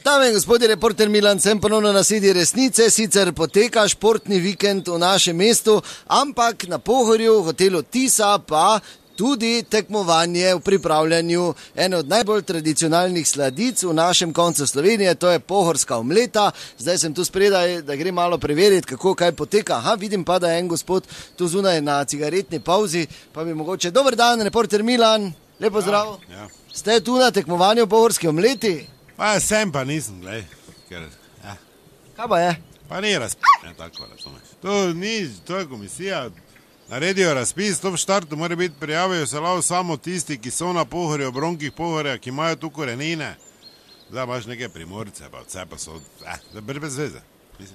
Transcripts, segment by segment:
Dame in gospodje, reporter Milan, sem ponovno na sedi resnice, sicer poteka športni vikend v našem mestu, ampak na Pohorju, v hotelu Tisa pa tudi tekmovanje v pripravljanju ene od najbolj tradicionalnih sladic v našem koncu Slovenije, to je pohorska omleta. Zdaj sem tu spredaj, da grem malo preveriti, kako kaj poteka. Aha, vidim pa, da je en gospod tu zunaj na cigaretni pauzi, pa bi mogoče. Dober dan, reporter Milan, lepo zdrav. Ja. Ste tu na tekmovanju v pohorski omleti? Pa sem, pa nisem, glej, ker, ja. Kaj pa je? Pa ni razpis, tako razumeš. To je komisija, naredijo razpis, to v štartu mora biti, prijavijo se lahko samo tisti, ki so na Pohorju, obronkih Pohorja, ki imajo tu korenine. Zdaj imaš neke Primorce, pa vse pa so, da brez veze.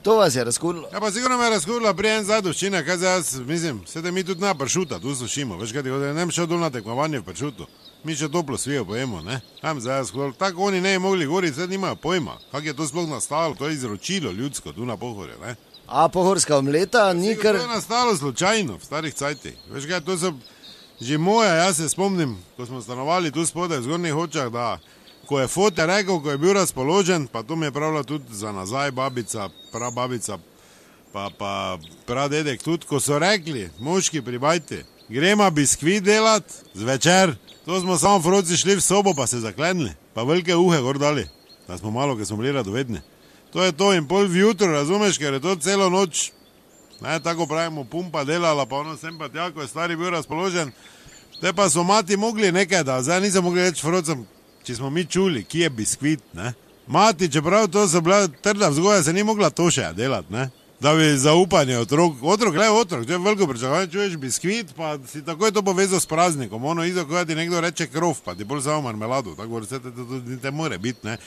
To vas je razkurilo? Ja, pa sigurno me je razkurila prijem zadoščina, kaj zdaj jaz, mislim, sedaj mi tudi na pršuta, tu sušimo, veš kaj ti hodaj, ne bi šel dol na tekmovanje v pršutu. Mi še toplo svijo pojemo, ne? Tam zdaj jaz hodil, tako oni ne bi mogli govoriti, zdaj nimajo pojma, kako je to sploh nastalo, to je izročilo ljudsko tu na Pohorju, ne? A pohorska omleta ni kar... To je nastalo slučajno v starih cajtih, veš kaj, to so že moje, jaz se spomnim, ko smo stanovali tu spodaj v Zgornjih Hočah, da ko je fote rekel, ko je bil razpoložen, pa to mi je pravila tudi za nazaj babica, prababica, pa pradedek tudi, ko so rekli, moški pri bajti, gremo biskvit delat zvečer, to smo samo froci šli v sobo, pa se zaklenili, pa velike uhe gor dali, da smo malo, ker smo bili radovedni. To je to in pol vjutro, razumeš, ker je to celo noč, ne, tako pravimo, pumpa delala, pa ono sem pa tja, ko je stari bil razpoložen, te pa so mati mogli nekaj, da zdaj nisem mogli reči frocem, če smo mi čuli, kje je biskvit, ne. Mati, čeprav to so bila trda vzgoja, se ni mogla to še delati, ne. Da bi zaupanje otrok, če je veliko pričakovanje, čuješ biskvit, pa si takoj to povezal s praznikom, ono izo, ko ti nekdo reče krov, pa ti bolj samo marmelado, tako da se te more biti, ne.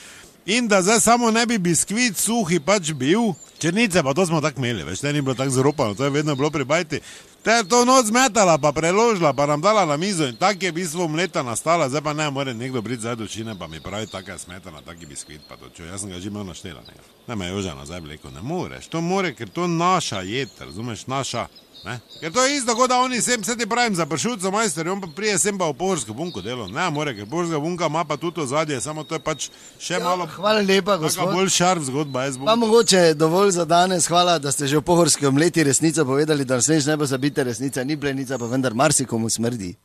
In da zdaj samo ne bi biskvit suhi pač bil, črnice pa to smo tako imeli, veš, ne ni bilo tako zropano, to je vedno bilo pri bajti. Te je to noč zmetala, pa preložila, pa nam dala na mizo in tak je v bistvu omleta nastala, zdaj pa ne more nekdo priti zdaj do čine, pa mi pravi taka smetana, taki biskvit, pa to čo, jaz sem ga že imel naštela, ne. Ne me Joža nazaj vlekel, ne moreš, to more, ker to naša jed, razumeš, naša, ne. Ker to je isto, kot da oni sem, se ti pravim, za pršutco majster, on pa prije sem pa v pohorsko bunko delo, ne more, ker pohorska bunka ima pa tudi ozadje, samo to je pač še malo... Hvala lepa, gospod. Bolj šarp zgodba, jaz bom... Pa mogoče dovolj za danes, hvala, da ste že v pohorski omleti resnico povedali, da naslednjič ne bo zabite resnica, ni plenica, pa vendar marsikomu smrdi.